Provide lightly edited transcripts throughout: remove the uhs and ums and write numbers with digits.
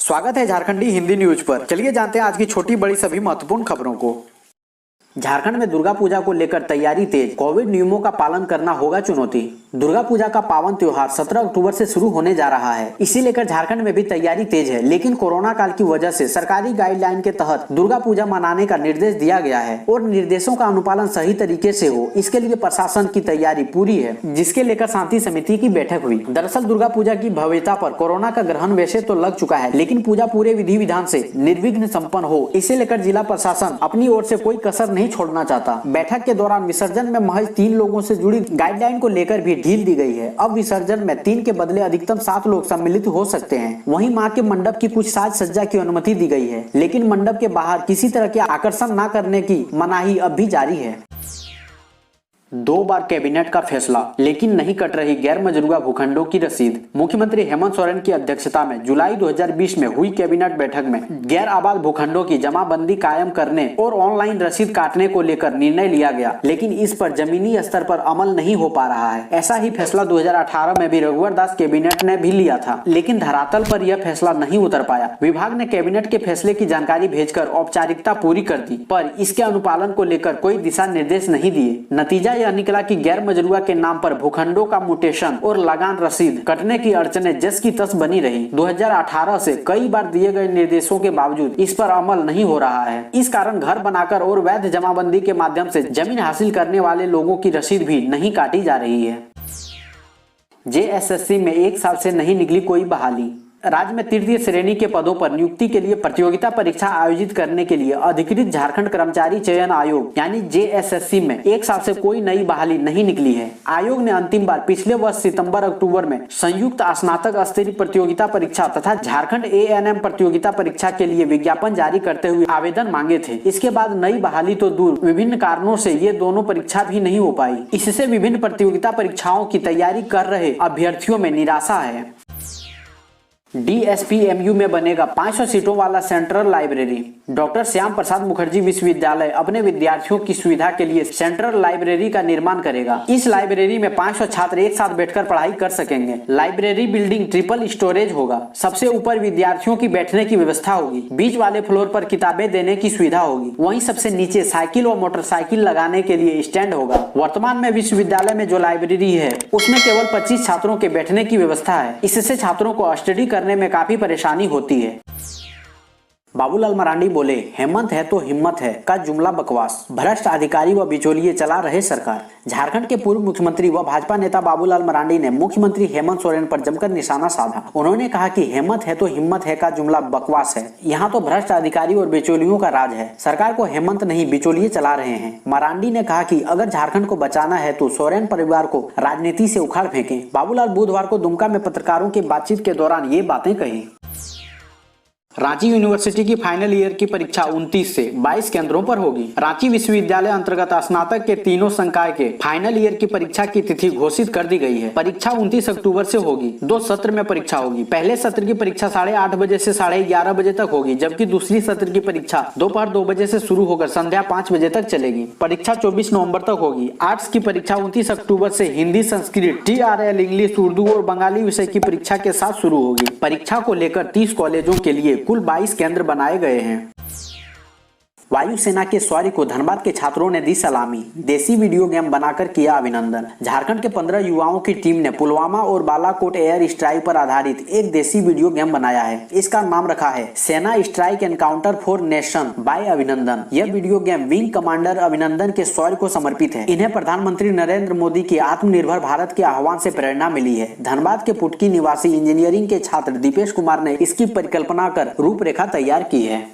स्वागत है झारखंडी हिंदी न्यूज पर। चलिए जानते हैं आज की छोटी बड़ी सभी महत्वपूर्ण खबरों को। झारखंड में दुर्गा पूजा को लेकर तैयारी तेज, कोविड नियमों का पालन करना होगा चुनौती। दुर्गा पूजा का पावन त्योहार 17 अक्टूबर से शुरू होने जा रहा है। इसी लेकर झारखंड में भी तैयारी तेज है, लेकिन कोरोना काल की वजह से सरकारी गाइडलाइन के तहत दुर्गा पूजा मनाने का निर्देश दिया गया है और निर्देशों का अनुपालन सही तरीके से हो, इसके लिए प्रशासन की तैयारी पूरी है, जिसके लेकर शांति समिति की बैठक हुई। दरअसल दुर्गा पूजा की भव्यता पर कोरोना का ग्रहण वैसे तो लग चुका है, लेकिन पूजा पूरे विधि विधान से निर्विघ्न संपन्न हो, इसे लेकर जिला प्रशासन अपनी ओर से कोई कसर नहीं छोड़ना चाहता। बैठक के दौरान विसर्जन में महज 3 लोगों से जुड़ी गाइडलाइन को लेकर भी ढील दी गई है। अब विसर्जन में 3 के बदले अधिकतम 7 लोग सम्मिलित हो सकते हैं। वहीं मां के मंडप की कुछ साज सज्जा की अनुमति दी गई है, लेकिन मंडप के बाहर किसी तरह के आकर्षण न करने की मनाही अब भी जारी है। 2 बार कैबिनेट का फैसला, लेकिन नहीं कट रही गैर मजरूआ भूखंडों की रसीद। मुख्यमंत्री हेमंत सोरेन की अध्यक्षता में जुलाई 2020 में हुई कैबिनेट बैठक में गैर आबाद भूखंडों की जमाबंदी कायम करने और ऑनलाइन रसीद काटने को लेकर निर्णय लिया गया, लेकिन इस पर जमीनी स्तर पर अमल नहीं हो पा रहा है। ऐसा ही फैसला 2018 में भी रघुवर दास कैबिनेट ने भी लिया था, लेकिन धरातल पर यह फैसला नहीं उतर पाया। विभाग ने कैबिनेट के फैसले की जानकारी भेजकर औपचारिकता पूरी कर दी, पर इसके अनुपालन को लेकर कोई दिशा निर्देश नहीं दिए। नतीजा यह निकला कि गैर मजरूआ के नाम पर भूखंडों का म्यूटेशन और लगान रसीद कटने की अड़चनें जस की तस बनी रही। 2018 से कई बार दिए गए निर्देशों के बावजूद इस पर अमल नहीं हो रहा है। इस कारण घर बनाकर और वैध जमाबंदी के माध्यम से जमीन हासिल करने वाले लोगों की रसीद भी नहीं काटी जा रही है। जेएसएससी में 1 साल से नहीं निकली कोई बहाली। राज्य में तृतीय श्रेणी के पदों पर नियुक्ति के लिए प्रतियोगिता परीक्षा आयोजित करने के लिए अधिकृत झारखंड कर्मचारी चयन आयोग यानी जेएसएससी में 1 साल से कोई नई बहाली नहीं निकली है। आयोग ने अंतिम बार पिछले वर्ष सितंबर अक्टूबर में संयुक्त स्नातक स्तरीय प्रतियोगिता परीक्षा तथा झारखंड एएनएम प्रतियोगिता परीक्षा के लिए विज्ञापन जारी करते हुए आवेदन मांगे थे। इसके बाद नई बहाली तो दूर, विभिन्न कारणों से ये दोनों परीक्षा भी नहीं हो पाई। इससे विभिन्न प्रतियोगिता परीक्षाओं की तैयारी कर रहे अभ्यर्थियों में निराशा है। डीएसपीएमयू में बनेगा 500 सीटों वाला central library. Doctor Shyam Prasad Mukherjee विश्वविद्यालय अपने विद्यार्थियों की सुविधा के लिए सेंट्रल लाइब्रेरी का निर्माण करेगा। इस लाइब्रेरी में 500 छात्र एक साथ बैठकर पढ़ाई कर सकेंगे। लाइब्रेरी बिल्डिंग ट्रिपल स्टोरेज होगा। सबसे ऊपर विद्यार्थियों की बैठने की व्यवस्था होगी। बीच वाले फ्लोर पर किताबें देने की सुविधा होगी। वहीं सबसे नीचे साइकिल और मोटरसाइकिल लगाने के लिए स्टैंड होगा। वर्तमान में विश्वविद्यालय में जो लाइब्रेरी है उसमें केवल 25 छात्रों के बैठने की व्यवस्था है। इससे छात्रों को स्टडी करने में काफी परेशानी होती है। बाबूलाल मरांडी बोले, हेमंत है तो हिम्मत है का जुमला बकवास। भ्रष्ट अधिकारी व बिचौलिए चला रहे सरकार। झारखंड के पूर्व मुख्यमंत्री व भाजपा नेता बाबूलाल मरांडी ने मुख्यमंत्री हेमंत सोरेन पर जमकर निशाना साधा। उन्होंने कहा कि हेमंत है तो हिम्मत है का जुमला बकवास है। यहाँ तो भ्रष्ट अधिकारी और बिचौलियों का राज है। सरकार को हेमंत नहीं बिचौलिए चला रहे हैं। मरांडी ने कहा कि अगर झारखंड को बचाना है तो सोरेन परिवार को राजनीति से उखाड़ फेंके। बाबूलाल बुधवार को दुमका में पत्रकारों की बातचीत के दौरान ये बातें कही। रांची यूनिवर्सिटी की फाइनल ईयर की परीक्षा 29 से 22 केंद्रों पर होगी। रांची विश्वविद्यालय अंतर्गत स्नातक के तीनों संकाय के फाइनल ईयर की परीक्षा की तिथि घोषित कर दी गई है। परीक्षा 29 अक्टूबर से होगी। 2 सत्र में परीक्षा होगी। पहले सत्र की परीक्षा 8:30 बजे से 11:30 बजे तक होगी, जबकि दूसरी सत्र की परीक्षा दोपहर 2 बजे से शुरू होकर संध्या 5 बजे तक चलेगी। परीक्षा 24 नवम्बर तक होगी। आर्ट्स की परीक्षा 29 अक्टूबर से हिंदी, संस्कृत, TRL, इंग्लिश, उर्दू और बंगाली विषय की परीक्षा के साथ शुरू होगी। परीक्षा को लेकर 30 कॉलेजों के लिए कुल 22 केंद्र बनाए गए हैं। वायुसेना के शौर्य को धनबाद के छात्रों ने दी सलामी। देसी वीडियो गेम बनाकर किया अभिनंदन। झारखंड के 15 युवाओं की टीम ने पुलवामा और बालाकोट एयर स्ट्राइक पर आधारित एक देसी वीडियो गेम बनाया है। इसका नाम रखा है सेना strike encounter for nation by अभिनंदन। यह वीडियो गेम विंग कमांडर अभिनंदन के शौर्य को समर्पित है। इन्हें प्रधानमंत्री नरेंद्र मोदी के आत्मनिर्भर भारत के आह्वान से प्रेरणा मिली है। धनबाद के पुटकी निवासी इंजीनियरिंग के छात्र दीपेश कुमार ने इसकी परिकल्पना कर रूपरेखा तैयार की है।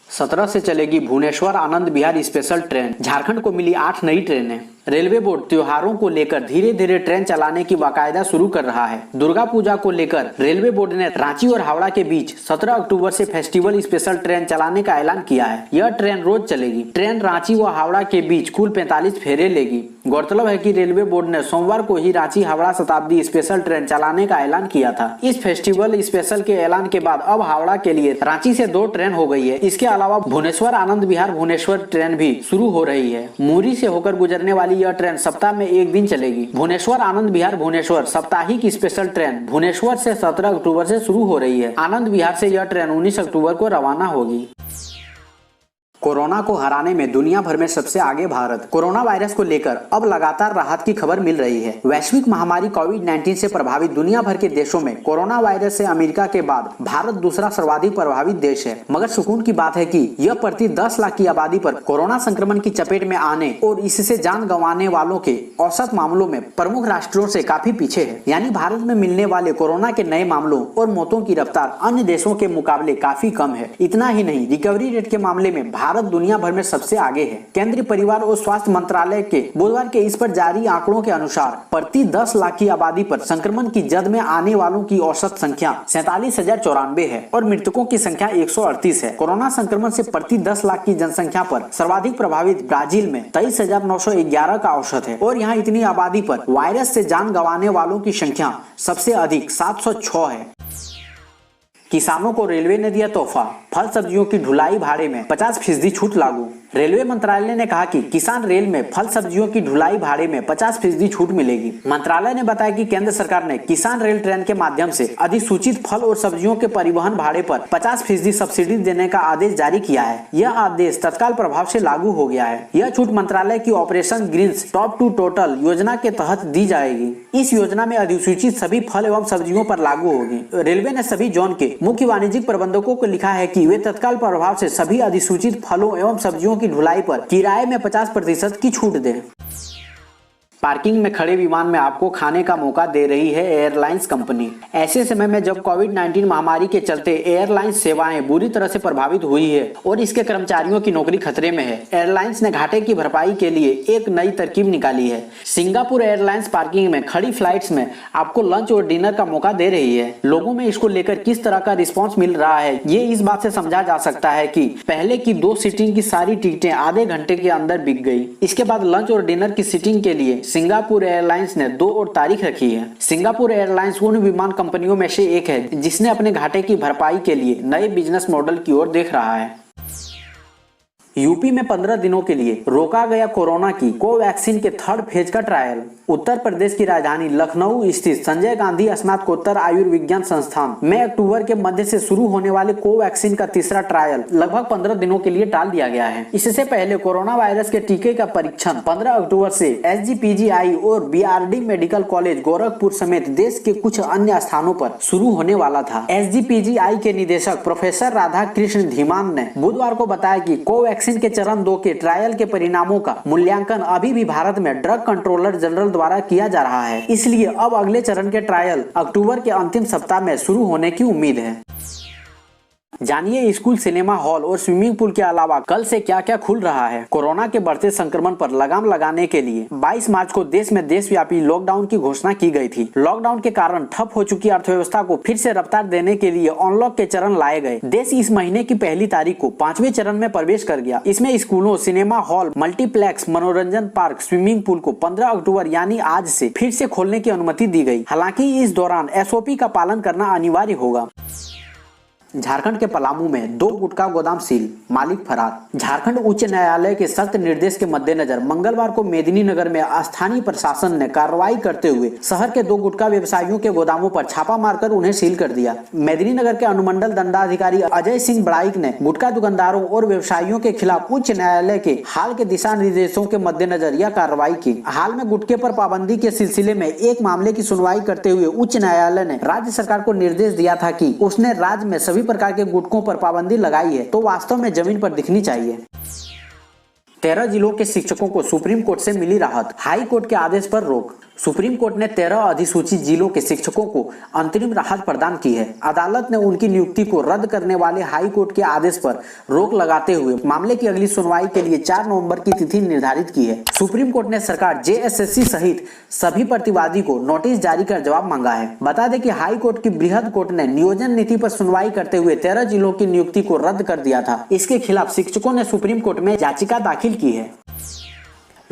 17 से चलेगी भुवनेश्वर आनंद विहार स्पेशल ट्रेन। झारखंड को मिली 8 नई ट्रेनें। रेलवे बोर्ड त्योहारों को लेकर धीरे धीरे ट्रेन चलाने की बाकायदा शुरू कर रहा है। दुर्गा पूजा को लेकर रेलवे बोर्ड ने रांची और हावड़ा के बीच 17 अक्टूबर से फेस्टिवल स्पेशल ट्रेन चलाने का ऐलान किया है। यह ट्रेन रोज चलेगी। ट्रेन रांची व हावड़ा के बीच कुल 45 फेरे लेगी। गौरतलब है कि रेलवे बोर्ड ने सोमवार को ही रांची हावड़ा शताब्दी स्पेशल ट्रेन चलाने का ऐलान किया था। इस फेस्टिवल स्पेशल के ऐलान के बाद अब हावड़ा के लिए रांची से 2 ट्रेन हो गई है। इसके अलावा भुवनेश्वर आनंद विहार भुवनेश्वर ट्रेन भी शुरू हो रही है। मुरी से होकर गुजरने वाली वाली यह ट्रेन सप्ताह में एक दिन चलेगी। भुवनेश्वर आनंद विहार भुवनेश्वर साप्ताहिक स्पेशल ट्रेन भुवनेश्वर से 17 अक्टूबर से शुरू हो रही है। आनंद विहार से यह ट्रेन 19 अक्टूबर को रवाना होगी। कोरोना को हराने में दुनिया भर में सबसे आगे भारत। कोरोना वायरस को लेकर अब लगातार राहत की खबर मिल रही है। वैश्विक महामारी कोविड-19 से प्रभावित दुनिया भर के देशों में कोरोना वायरस से अमेरिका के बाद भारत दूसरा सर्वाधिक प्रभावित देश है। मगर सुकून की बात है कि यह प्रति 10 लाख की आबादी पर कोरोना संक्रमण की चपेट में आने और इससे जान गंवाने वालों के औसत मामलों में प्रमुख राष्ट्रों से काफी पीछे है। यानी भारत में मिलने वाले कोरोना के नए मामलों और मौतों की रफ्तार अन्य देशों के मुकाबले काफी कम है। इतना ही नहीं, रिकवरी रेट के मामले में भारत दुनिया भर में सबसे आगे है। केंद्रीय परिवार और स्वास्थ्य मंत्रालय के बुधवार के इस पर जारी आंकड़ों के अनुसार प्रति 10 लाख की आबादी पर संक्रमण की जद में आने वालों की औसत संख्या 47,094 है और मृतकों की संख्या 138 है। कोरोना संक्रमण से प्रति 10 लाख की जनसंख्या पर सर्वाधिक प्रभावित ब्राजील में 23,911 का औसत है और यहाँ इतनी आबादी पर वायरस से जान गंवाने वालों की संख्या सबसे अधिक 706 है। किसानों को रेलवे ने दिया तोहफा, फल सब्जियों की ढुलाई भाड़े में 50% छूट लागू। रेलवे मंत्रालय ने कहा कि किसान रेल में फल सब्जियों की ढुलाई भाड़े में 50% छूट मिलेगी। मंत्रालय ने बताया कि केंद्र सरकार ने किसान रेल ट्रेन के माध्यम से अधिसूचित फल और सब्जियों के परिवहन भाड़े पर 50% सब्सिडी देने का आदेश जारी किया है। यह आदेश तत्काल प्रभाव से लागू हो गया है। यह छूट मंत्रालय की operation greens top to total योजना के तहत दी जाएगी। इस योजना में अधिसूचित सभी फल एवं सब्जियों पर लागू होगी। रेलवे ने सभी जोन के मुख्य वाणिज्यिक प्रबंधकों को लिखा है कि वे तत्काल प्रभाव से सभी अधिसूचित फलों एवं सब्जियों की ढुलाई पर किराए में 50% की छूट दें। पार्किंग में खड़े विमान में आपको खाने का मौका दे रही है एयरलाइंस कंपनी। ऐसे समय में जब कोविड-19 महामारी के चलते एयरलाइंस सेवाएं बुरी तरह से प्रभावित हुई है और इसके कर्मचारियों की नौकरी खतरे में है, एयरलाइंस ने घाटे की भरपाई के लिए एक नई तरकीब निकाली है। सिंगापुर एयरलाइंस पार्किंग में खड़ी फ्लाइट्स में आपको लंच और डिनर का मौका दे रही है। लोगों में इसको लेकर किस तरह का रिस्पॉन्स मिल रहा है, ये इस बात से समझा जा सकता है कि पहले की 2 सीटिंग की सारी टिकटें आधे घंटे के अंदर बिक गई। इसके बाद लंच और डिनर की सीटिंग के लिए सिंगापुर एयरलाइंस ने 2 और तारीख रखी है। सिंगापुर एयरलाइंस उन विमान कंपनियों में से एक है जिसने अपने घाटे की भरपाई के लिए नए बिजनेस मॉडल की ओर देख रहा है। यूपी में 15 दिनों के लिए रोका गया कोरोना की कोवैक्सीन के 3rd फेज का ट्रायल। उत्तर प्रदेश की राजधानी लखनऊ स्थित संजय गांधी स्नातकोत्तर आयुर्विज्ञान संस्थान में अक्टूबर के मध्य से शुरू होने वाले कोवैक्सीन का तीसरा ट्रायल लगभग 15 दिनों के लिए टाल दिया गया है। इससे पहले कोरोना वायरस के टीके का परीक्षण 15 अक्टूबर से SGPGI और BRD मेडिकल कॉलेज गोरखपुर समेत देश के कुछ अन्य स्थानों पर शुरू होने वाला था। SGPGI के निदेशक प्रोफेसर राधा कृष्ण धीमान ने बुधवार को बताया कि कोवैक्सीन के चरण 2 के ट्रायल के परिणामों का मूल्यांकन अभी भी भारत में ड्रग कंट्रोलर जनरल द्वारा किया जा रहा है। इसलिए अब अगले चरण के ट्रायल अक्टूबर के अंतिम सप्ताह में शुरू होने की उम्मीद है। जानिए स्कूल, सिनेमा हॉल और स्विमिंग पूल के अलावा कल से क्या क्या खुल रहा है। कोरोना के बढ़ते संक्रमण पर लगाम लगाने के लिए 22 मार्च को देश में देशव्यापी लॉकडाउन की घोषणा की गई थी। लॉकडाउन के कारण ठप हो चुकी अर्थव्यवस्था को फिर से रफ्तार देने के लिए अनलॉक के चरण लाए गए। देश इस महीने की पहली तारीख को 5वें चरण में प्रवेश कर गया। इसमें स्कूलों, सिनेमा हॉल, मल्टीप्लेक्स, मनोरंजन पार्क, स्विमिंग पूल को 15 अक्टूबर यानी आज से फिर से खोलने की अनुमति दी गई। हालांकि इस दौरान SOP का पालन करना अनिवार्य होगा। झारखंड के पलामू में 2 गुटखा गोदाम सील, मालिक फरार। झारखंड उच्च न्यायालय के सख्त निर्देश के मद्देनजर मंगलवार को मेदिनीनगर में स्थानीय प्रशासन ने कार्रवाई करते हुए शहर के 2 गुटखा व्यवसायियों के गोदामों पर छापा मारकर उन्हें सील कर दिया। मेदिनीनगर के अनुमंडल दंडाधिकारी अजय सिंह बड़ाइक ने गुटखा दुकानदारों और व्यवसायियों के खिलाफ उच्च न्यायालय के हाल के दिशा निर्देशों के मद्देनजर यह कार्रवाई की। हाल में गुटखे पर पाबंदी के सिलसिले में एक मामले की सुनवाई करते हुए उच्च न्यायालय ने राज्य सरकार को निर्देश दिया था कि उसने राज्य में सभी प्रकार के गुटखों पर पाबंदी लगाई है तो वास्तव में जमीन पर दिखनी चाहिए। 13 जिलों के शिक्षकों को सुप्रीम कोर्ट से मिली राहत, हाई कोर्ट के आदेश पर रोक। सुप्रीम कोर्ट ने 13 अधिसूचित जिलों के शिक्षकों को अंतरिम राहत प्रदान की है। अदालत ने उनकी नियुक्ति को रद्द करने वाले हाई कोर्ट के आदेश पर रोक लगाते हुए मामले की अगली सुनवाई के लिए 4 नवंबर की तिथि निर्धारित की है। सुप्रीम कोर्ट ने सरकार, JSSC सहित सभी प्रतिवादी को नोटिस जारी कर जवाब मांगा है। बता दें कि हाई कोर्ट की बृहद कोर्ट ने नियोजन नीति पर सुनवाई करते हुए 13 जिलों की नियुक्ति को रद्द कर दिया था। इसके खिलाफ शिक्षकों ने सुप्रीम कोर्ट में याचिका दाखिल की है।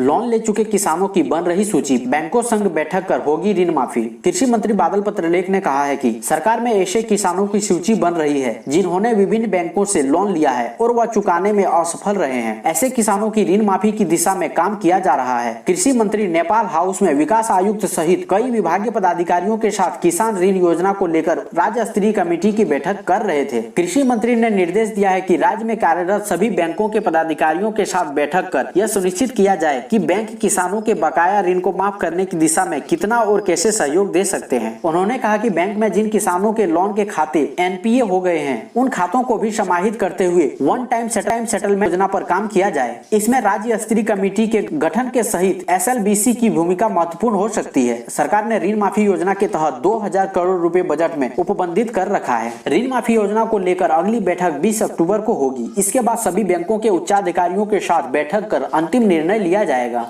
लोन ले चुके किसानों की बन रही सूची, बैंकों संग बैठक कर होगी ऋण माफी। कृषि मंत्री बादल पत्रलेख ने कहा है कि सरकार में ऐसे किसानों की सूची बन रही है जिन्होंने विभिन्न बैंकों से लोन लिया है और वह चुकाने में असफल रहे हैं। ऐसे किसानों की ऋण माफी की दिशा में काम किया जा रहा है। कृषि मंत्री नेपाल हाउस में विकास आयुक्त सहित कई विभागीय पदाधिकारियों के साथ किसान ऋण योजना को लेकर राज्य स्तरीय कमेटी की बैठक कर रहे थे। कृषि मंत्री ने निर्देश दिया है कि राज्य में कार्यरत सभी बैंकों के पदाधिकारियों के साथ बैठक कर यह सुनिश्चित किया जाए कि बैंक किसानों के बकाया ऋण को माफ करने की दिशा में कितना और कैसे सहयोग दे सकते हैं। उन्होंने कहा कि बैंक में जिन किसानों के लोन के खाते एनपीए हो गए हैं उन खातों को भी समाहित करते हुए वन टाइम सेटलमेंट योजना पर काम किया जाए। इसमें राज्य स्तरीय कमेटी के गठन के सहित एसएलबीसी की भूमिका महत्वपूर्ण हो सकती है। सरकार ने ऋण माफी योजना के तहत 2000 करोड़ रुपए बजट में उपबंधित कर रखा है। ऋण माफी योजना को लेकर अगली बैठक 20 अक्टूबर को होगी। इसके बाद सभी बैंकों के उच्चाधिकारियों के साथ बैठक कर अंतिम निर्णय लिया जाएगा।